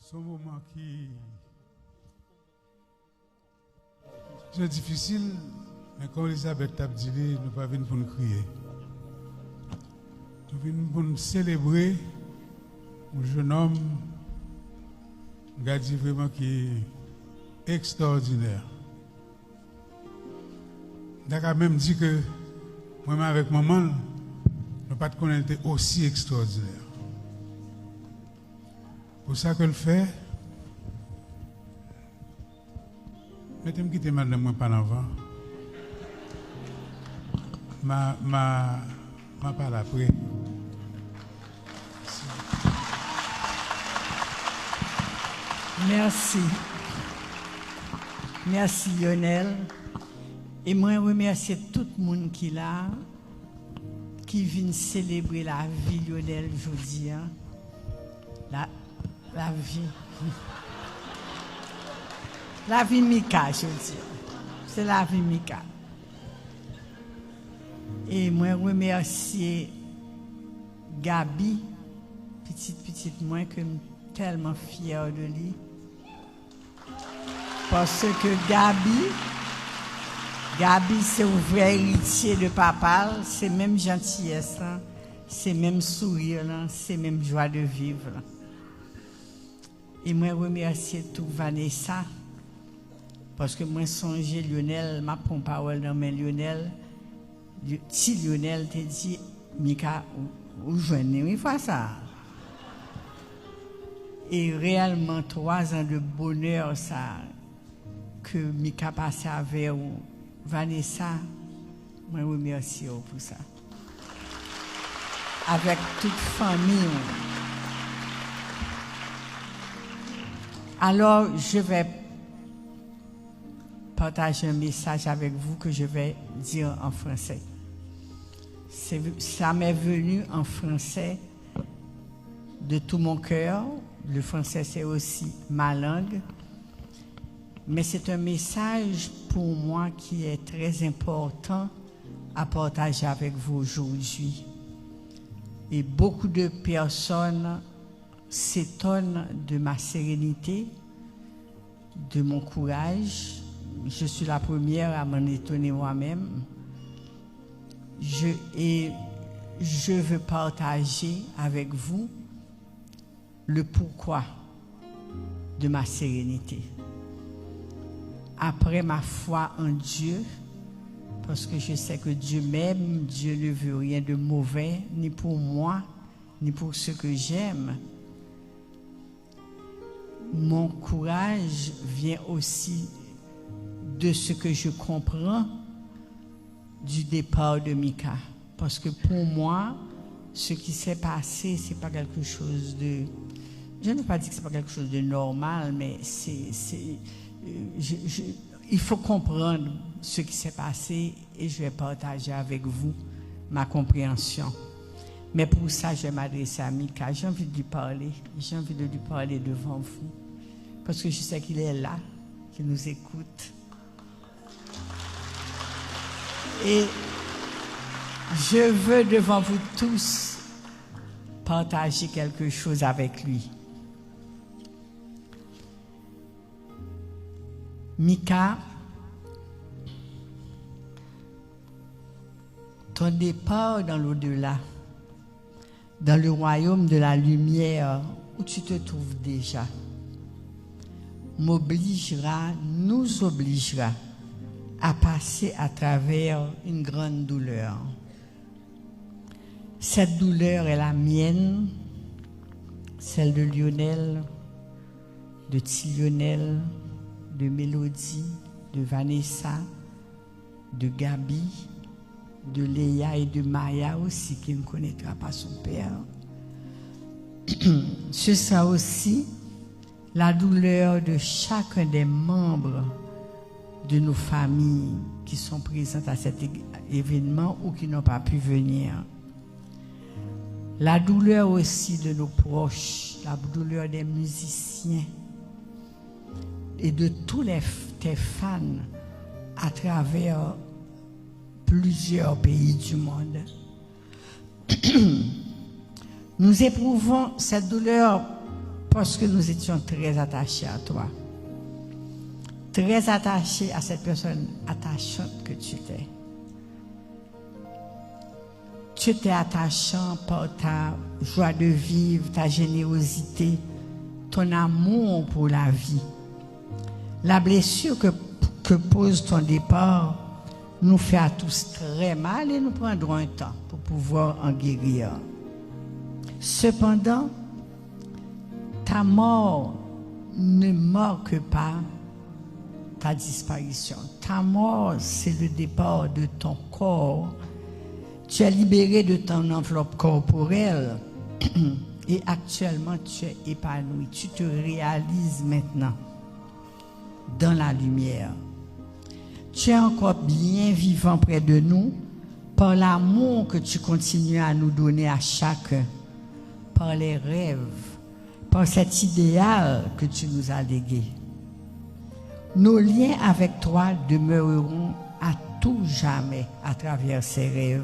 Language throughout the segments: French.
C'est un moment qui est difficile, mais comme Elisabeth t'a dit, nous ne pas venir pour nous crier. Nous venons pour nous célébrer un jeune homme, un gars vraiment qui est extraordinaire. D'accord, même dit que moi avec maman, nous pas de connaître aussi extraordinaire. Pour ça que le fait, mettez-moi quitter madame moi par l'avant. Ma parle après. Merci. Merci Lionel. Et moi remercie tout le monde qui est là, qui vient célébrer la vie Lionel aujourd'hui. La vie. La vie Mika, je veux dire. C'est la vie Mika. Et moi remercie Gabi, petite moi, que je suis tellement fière de lui. Parce que Gabi, c'est un vrai héritier de papa, c'est même gentillesse, c'est même sourire, c'est même joie de vivre. Et moi remercie tout Vanessa, parce que moi songe Lionel, ma prend parole dans mes Lionel, si Lionel te dit, Mika, où joignez, il faut ça. Et réellement 3 ans de bonheur, ça, que Mika passe avec Vanessa, moi remercie pour ça. Avec toute famille. Alors, je vais partager un message avec vous que je vais dire en français. Ça m'est venu en français de tout mon cœur. Le français, c'est aussi ma langue. Mais c'est un message pour moi qui est très important à partager avec vous aujourd'hui. Et beaucoup de personnes s'étonnent de ma sérénité, de mon courage. Je suis la première à m'en étonner moi-même. Et je veux partager avec vous le pourquoi de ma sérénité. Après ma foi en Dieu, parce que je sais que Dieu m'aime, Dieu ne veut rien de mauvais, ni pour moi, ni pour ceux que j'aime. Mon courage vient aussi de ce que je comprends du départ de Mika. Parce que pour moi, ce qui s'est passé, c'est pas quelque chose de... Je ne veux pas dire que c'est pas quelque chose de normal, mais il faut comprendre ce qui s'est passé et je vais partager avec vous ma compréhension. Mais pour ça, je vais m'adresser à Mika. J'ai envie de lui parler. J'ai envie de lui parler devant vous. Parce que je sais qu'il est là, qu'il nous écoute. Et je veux devant vous tous partager quelque chose avec lui. Mika, ton départ dans l'au-delà, dans le royaume de la lumière où tu te trouves déjà, nous obligera à passer à travers une grande douleur. Cette douleur est la mienne, celle de Lionel, de Lionel, de Mélodie, de Vanessa, de Gabi, de Léa et de Maya aussi, qui ne connaîtra pas son père. Ce sera aussi la douleur de chacun des membres de nos familles qui sont présentes à cet événement ou qui n'ont pas pu venir. La douleur aussi de nos proches, la douleur des musiciens et de tous tes fans à travers plusieurs pays du monde. Nous éprouvons cette douleur parce que nous étions très attachés à toi. Très attachés à cette personne attachante que tu étais. Tu étais attachant par ta joie de vivre, ta générosité, ton amour pour la vie. La blessure que pose ton départ nous fait à tous très mal et nous prendrons un temps pour pouvoir en guérir. Cependant, ta mort ne marque pas ta disparition. Ta mort, c'est le départ de ton corps. Tu es libéré de ton enveloppe corporelle et actuellement tu es épanoui. Tu te réalises maintenant dans la lumière. Tu es encore bien vivant près de nous par l'amour que tu continues à nous donner à chacun, par les rêves, par cet idéal que tu nous as légué. Nos liens avec toi demeureront à tout jamais à travers ces rêves,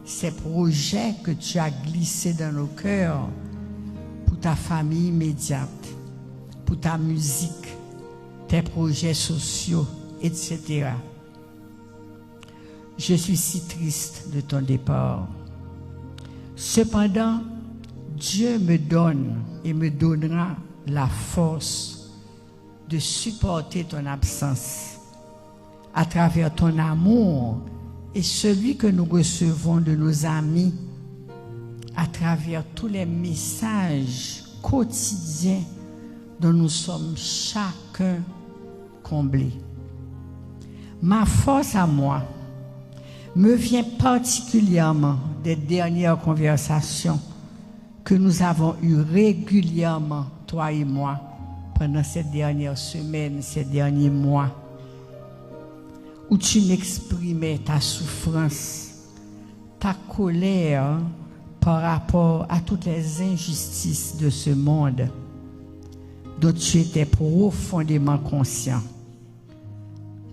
ces projets que tu as glissés dans nos cœurs pour ta famille immédiate, pour ta musique, tes projets sociaux, etc. Je suis si triste de ton départ. Cependant, Dieu me donne et me donnera la force de supporter ton absence à travers ton amour et celui que nous recevons de nos amis à travers tous les messages quotidiens dont nous sommes chacun comblés. Ma force à moi me vient particulièrement des dernières conversations que nous avons eues régulièrement, toi et moi, pendant ces dernières semaines, ces derniers mois, où tu m'exprimais ta souffrance, ta colère par rapport à toutes les injustices de ce monde dont tu étais profondément conscient.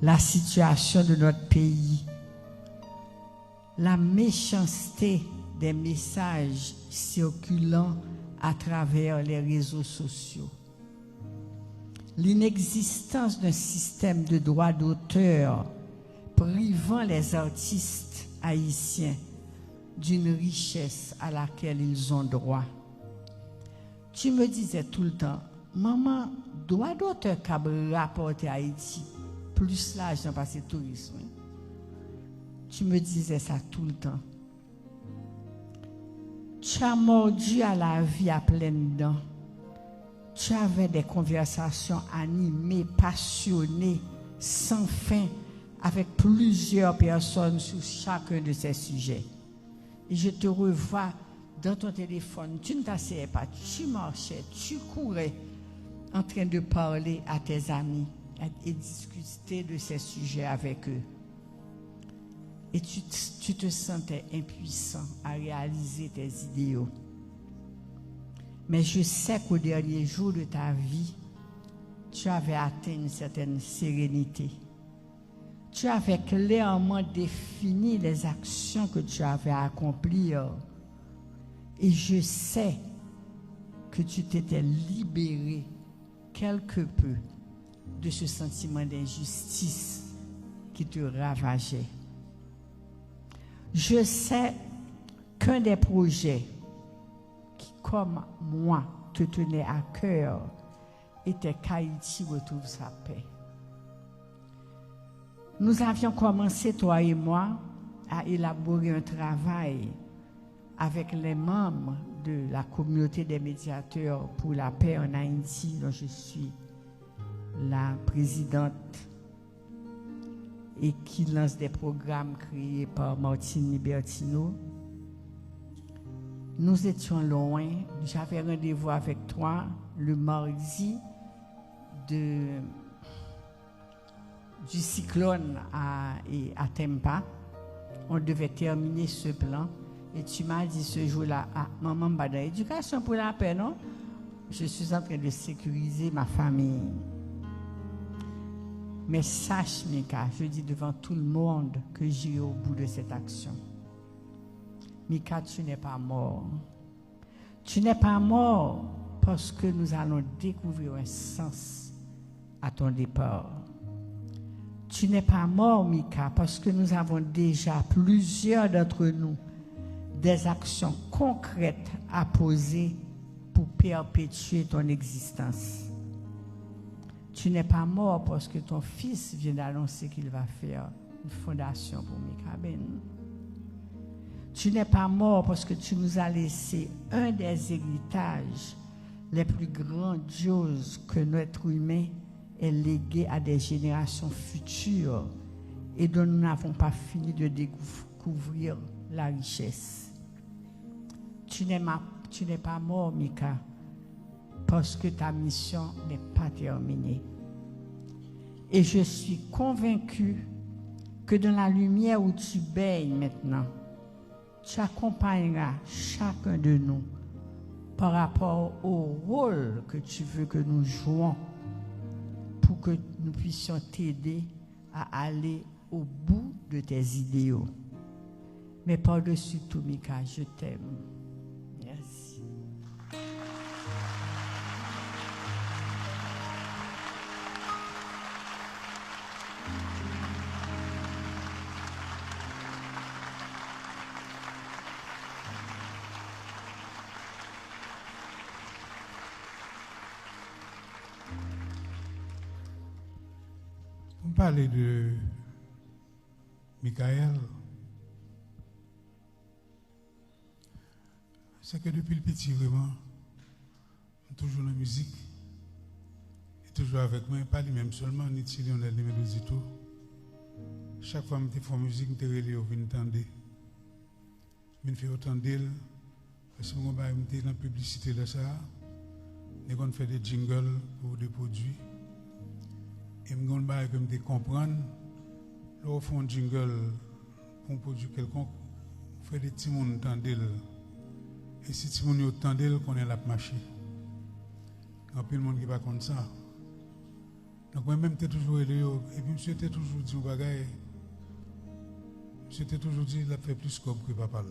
La situation de notre pays, la méchanceté des messages circulant à travers les réseaux sociaux, l'inexistence d'un système de droit d'auteur privant les artistes haïtiens d'une richesse à laquelle ils ont droit. Tu me disais tout le temps, maman, droit d'auteur qu'a rapporté à Haïti plus l'argent parce que tourisme. Tu me disais ça tout le temps. Tu as mordu à la vie à pleines dents. Tu avais des conversations animées, passionnées, sans fin, avec plusieurs personnes sur chacun de ces sujets. Et je te revois dans ton téléphone. Tu ne t'asseyais pas, tu marchais, tu courais en train de parler à tes amis et discuter de ces sujets avec eux. Et tu te sentais impuissant à réaliser tes idéaux. Mais je sais qu'au dernier jour de ta vie, tu avais atteint une certaine sérénité. Tu avais clairement défini les actions que tu avais à accomplir. Et je sais que tu t'étais libéré quelque peu de ce sentiment d'injustice qui te ravageait. Je sais qu'un des projets qui, comme moi, te tenait à cœur était qu'Haïti retrouve sa paix. Nous avions commencé, toi et moi, à élaborer un travail avec les membres de la communauté des médiateurs pour la paix en Haïti, dont je suis la présidente et qui lance des programmes créés par Martine Libertino. Nous étions loin. J'avais rendez-vous avec toi le mardi du cyclone à Tempa. On devait terminer ce plan. Et tu m'as dit ce jour-là, ah, maman, dans l'éducation pour la paix, non? Je suis en train de sécuriser ma famille. Mais sache, Mika, je dis devant tout le monde que j'irai au bout de cette action. Mika, tu n'es pas mort. Tu n'es pas mort parce que nous allons découvrir un sens à ton départ. Tu n'es pas mort, Mika, parce que nous avons déjà, plusieurs d'entre nous, des actions concrètes à poser pour perpétuer ton existence. Tu n'es pas mort parce que ton fils vient d'annoncer qu'il va faire une fondation pour Mika Ben. Tu n'es pas mort parce que tu nous as laissé un des héritages les plus grandioses que notre humain ait légué à des générations futures et dont nous n'avons pas fini de découvrir la richesse. Tu n'es pas mort, Mika, parce que ta mission n'est pas terminée. Et je suis convaincue que dans la lumière où tu baignes maintenant, tu accompagneras chacun de nous par rapport au rôle que tu veux que nous jouons pour que nous puissions t'aider à aller au bout de tes idéaux. Mais par-dessus tout, Mika, je t'aime. Merci. On parlait de Michael. C'est que depuis le petit, vraiment, toujours dans la musique, et toujours avec moi, pas lui-même seulement, ni Lionel, ni Mélodito. Chaque fois que je fais musique, je suis relé au Vintandé. Je fais autant d'elle, parce que je suis dans la publicité de ça. Je fais des jingles pour des produits. Et je vais comprendre, là, fait un jingle pour un produit quelconque, on fait des petits monde tendel. Et si tout le monde est tendel, on est là pour marcher. Il y a plus de monde qui ne va pas comme ça. Donc moi-même, je toujours aidé. Et puis, monsieur était toujours dit, monsieur était toujours dit, il a fait plus que papa.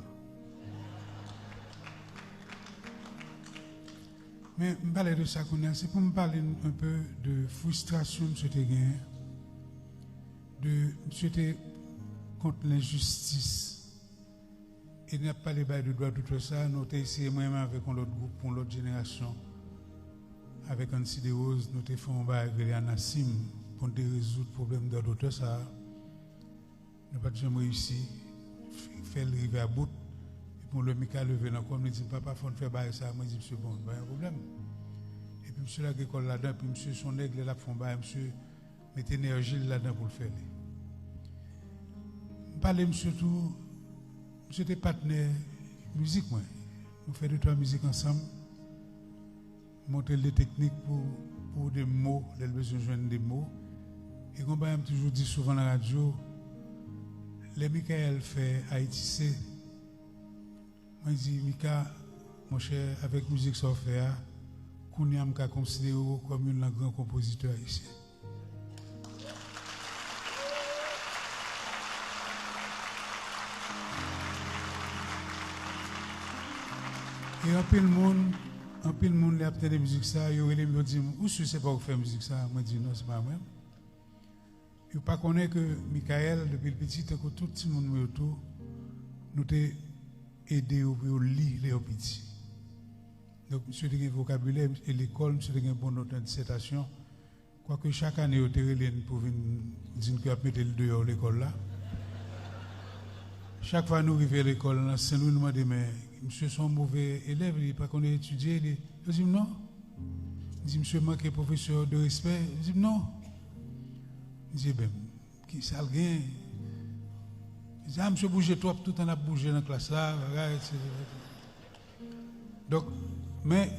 Mais je parle de ça, c'est pour me parler un peu de frustration que je gagné, de monsieur contre l'injustice. Et n'a pas les bails de droit, tout ça. Nous avons essayé moi-même avec un autre groupe, pour l'autre génération, avec Ansi de Rose, nous avons fait un bail avec Nassim pour résoudre le problème de l'autre ça. Nous n'avons pas jamais réussi à faire le river à bout. Pour le Mika lever dans le coin, il me dit, papa, il faut faire bail ça. Moi, je dis, monsieur, bon, il n'y a pas de problème. Et puis, monsieur, l'école là-dedans, puis monsieur, son aigle là, font bail, monsieur, met énergie là-dedans pour le faire. Je parle, monsieur, tout, monsieur, était partenaire musique, moi. Nous faisons 2-3 musiques ensemble. Montrer des techniques pour des mots, les besoins de joindre des mots. Et comme je toujours dit souvent dans la radio, les Michael fait Haïti, c'est. Moi, je dis, Mika, mon cher, avec musique ça fait, qu'on y a considéré comme un grand compositeur ici. Et un peu le monde, les aptes de musique ça, ils me disent, où c'est pas pour faire musique ça? Moi, je dis, non, c'est pas moi. Je ne pas connaître que Michael, depuis le petit, que tout le monde autour, nous t'ai aidé au lire les petits. Donc, monsieur a un vocabulaire et l'école, monsieur a une bonne note de dissertation. Quoique chaque année, au terrain, pour venir dire qu'il a mis le dehors l'école là. Chaque fois que nous arrivons à l'école, c'est nous demandons, mais monsieur sont mauvais élèves, il n'est pas qu'on ait étudié. Je dis non. Je dis, monsieur manque professeur de respect. Je dis non. Je dis, ben, qui ça le gain? Je dis, ah, monsieur bouge trop, tout le temps a bougé dans la classe là. Donc, mais,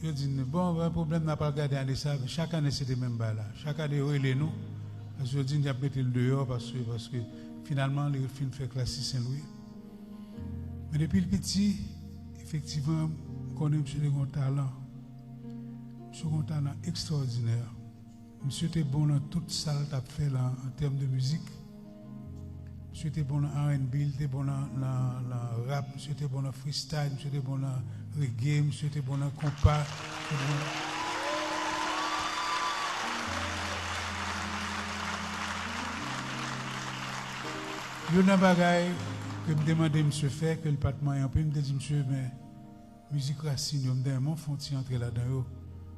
je dis, bon, un problème n'a pas regardé à ça. Chaque année, c'est le même bas là. Chaque année, il nous. Parce que je dis, il a pété le dehors parce que finalement, les films fait classe Saint-Louis. Mais depuis le petit, effectivement, on connaît monsieur un talent. Monsieur a un talent extraordinaire. Monsieur était bon dans toute salle qu'il a fait là, en termes de musique. Monsieur était bon dans R&B, il était bon dans rap, monsieur était bon dans freestyle, monsieur était bon dans reggae, monsieur était bon dans compas. Il y a un bagage que me demandait monsieur faire que le patron et puis me dit monsieur mais musique racine me dit mon font entrer là-dedans.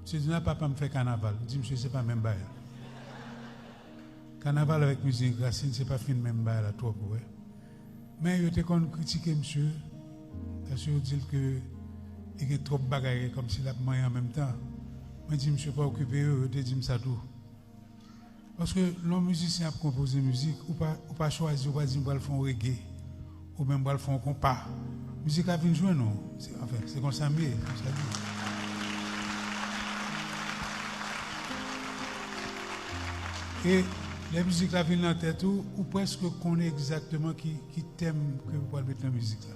Monsieur dit papa me fait carnaval. Je dis monsieur c'est pas même bail. Carnaval avec musique racine c'est pas fin même bail là trop ouais. Mais il était qu'on critiquer monsieur parce qu'il dit que il y a trop de bagages comme s'il a moyen en même temps. Moi dis monsieur pas occupé eux te dit ça tout. Parce que l'homme musicien a composé musique, ou pas choisir, ou pas dire qu'il faut reggae, ou même qu'il faut compas. Musique a venu jouer, non? Enfin, c'est comme ça, mais ça dit. Et la musique a venu dans la tête, ou presque connaît exactement qui thème que vous pouvez mettre dans la musique.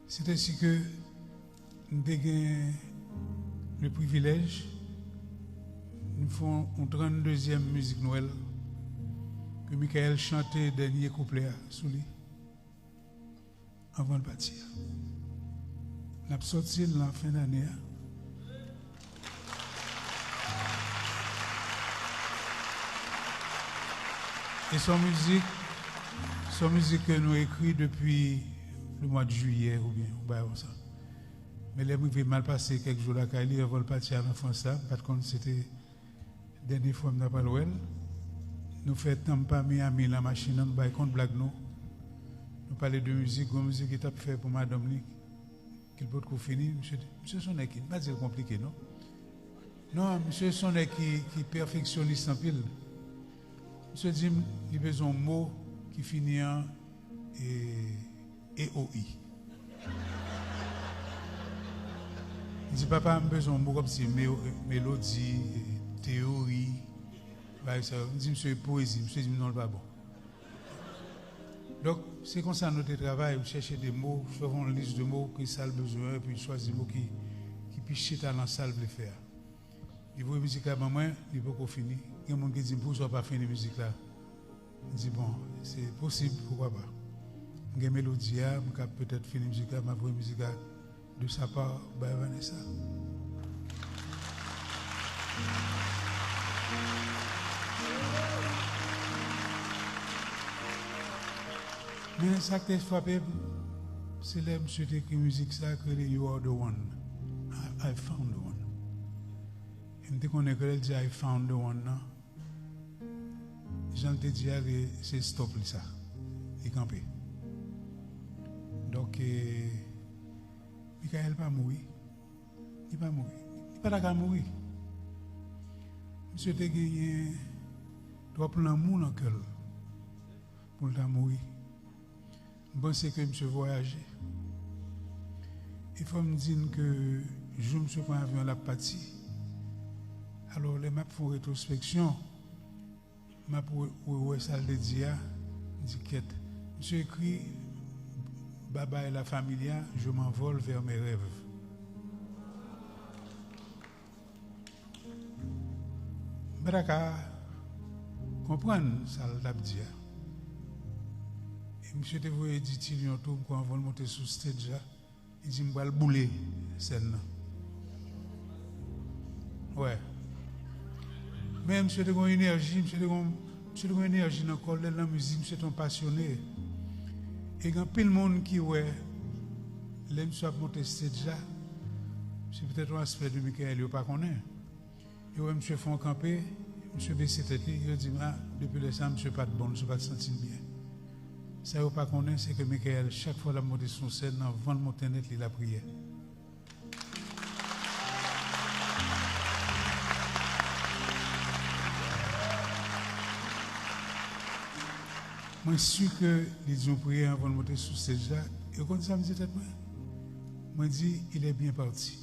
C'est ainsi que nous avons le privilège. Nous faisons une 32e musique Noël que Michael chantait dernier couplet sous lui avant de partir. Nous avons sorti la fin d'année. Et son musique que nous écrit depuis le mois de juillet ou bien comme ça. Mais les mots mal passé quelques jours là, quand il avant de partir à la France, par contre c'était dernière fois, nous avons parlé. Nous faisons pas Miami la machine, nous avons contre blague nous. Nous parlons de musique, de musique qui est fait pour Madame Nick. Qu'il peut qu'on finisse. Monsieur Sonnet qui n'est pas dire compliqué, non? Non, monsieur Sonnet qui perfectionniste en pile. Monsieur dit il a besoin d'un mot qui finit en EOI. Il dit papa, j'ai besoin d'un mot comme si mélodie. Théorie, je dis monsieur poésie, monsieur dit non, pas bon. Donc, c'est comme ça notre travail, vous cherchez des mots, faisons une liste de mots qui ça le besoin, et puis choisir des mots qui pichent dans la salle de le faire. Il veut musique à moi, il veut qu'on finisse. Il y a des gens qui disent pourquoi pas finir la musique là. Je dis bon, c'est possible, pourquoi pas. Il y a une mélodie, je peux peut-être finir la musique là, ma vraie musique là, de sa part, Vanessa. Mais ça qui est frappé, c'est là monsieur qui écrit musique ça que You are the one. I found the one. Et dès qu'on écrit dit I found the one, j'en te dis que c'est stop ça. Il campé. Donc Michael pas mourir. Il pas mourir. Il pas d'accord mourir. Monsieur te gagné trop l'amour dans le cœur pour le mourir. Je pense que monsieur voyager. Il faut me dire que je me suis pris un avion à la partie. Alors les maps font rétrospection. M'a pour salle de dia, dit quête. Monsieur écrit Baba et la familia, je m'envole vers mes rêves. Braka comprendre ça l'a dit. Et monsieur te voyait dit il y a tout quand on va monter sur stage là, il dit me va le bouler scène. Ouais. Mais monsieur te une énergie, monsieur te une énergie dans le la musique, monsieur est un passionné. Et quand pile monde qui ouais l'aime soit monter stage là, c'est peut-être un aspect de Michael il pas connaît. Et ouais, monsieur font camper, monsieur baisse tête, il dit depuis le sang, monsieur pas de bon, monsieur pas de sentir bien. Ça vous pas connaît, c'est que Michael chaque fois la monter son scène avant de monter net, il a prié. Moi, je suis sûr que les ont prié avant de monter sur stage là. Et quand ça me dit, moi, je dis, il est bien parti.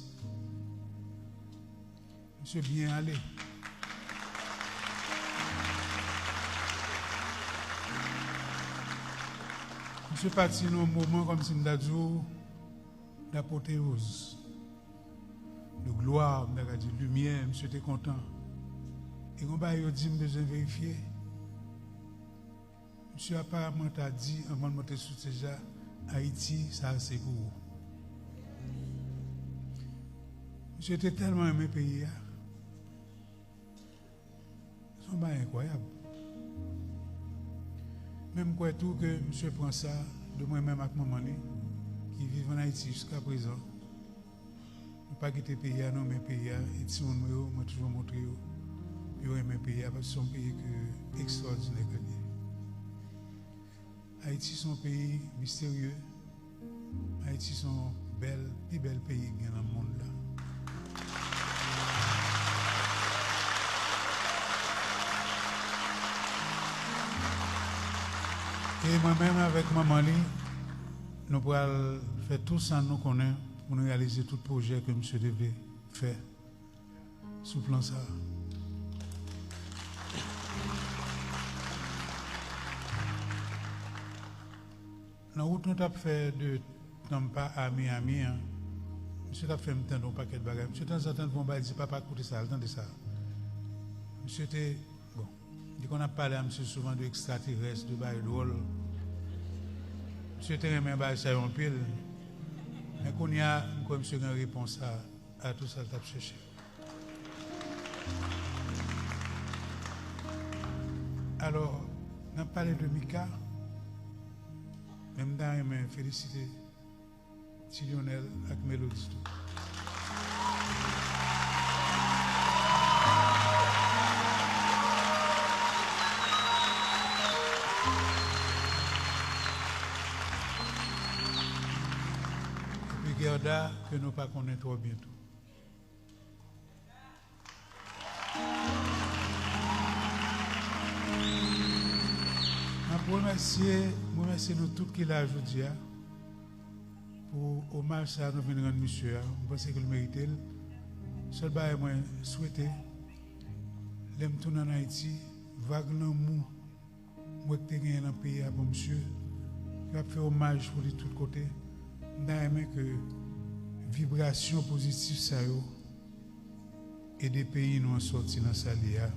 Monsieur bien allé. Monsieur parti dans un moment comme si nous avons d'apothéose, de gloire, de lumière, monsieur était content. Et quand il dit, je besoin vérifier. Monsieur apparemment t'a dit, avant de monter sur déjà, Haïti, ça c'est pour vous. Monsieur était tellement aimé le pays. C'est pas incroyable. Même quoi tout que monsieur prend ça de moi-même avec maman qui vit en Haïti jusqu'à présent. Je ne pas quitter le pays, non, mais le pays, et si on m'a toujours montré, je aime le pays, parce que c'est un pays extraordinaire. Haïti, c'est un pays mystérieux. Haïti, c'est un plus bel pays dans le monde. Là. Et moi-même, avec maman, nous pourrons faire tout ça nous connaît pour nous réaliser tout projet que monsieur devait faire sous le plan ça. La route nous avons fait de Tampa à Miami. Monsieur a fait un paquet de bagages. Monsieur, de temps en temps, bon, il dit papa, écoutez ça, attendez ça. Monsieur était. Bon, dès qu'on a parlé à monsieur souvent de extraterrestres, de bail drôle. Monsieur était aimé bail ça en pile. Mais qu'on y a, comme monsieur a une réponse à tout ça, qu'il a cherché. Alors, on a parlé de Mika. Même dans les féliciter Lionel avec Mélodie. Et puis Gerda, que nous ne connaissons pas trop bientôt. Je remercie nous tous qui l'ont aujourd'hui pour l'hommage que nous venons rendre monsieur. Je pense qu'il mérite. Seul chose que je souhaite, je retourne en Haïti, vague l'amour que je gagné dans le pays pour monsieur. Je vais faire hommage pour de tous côtés. Je aimé que vibration positive ça et des pays nous ont sorti dans sa lia.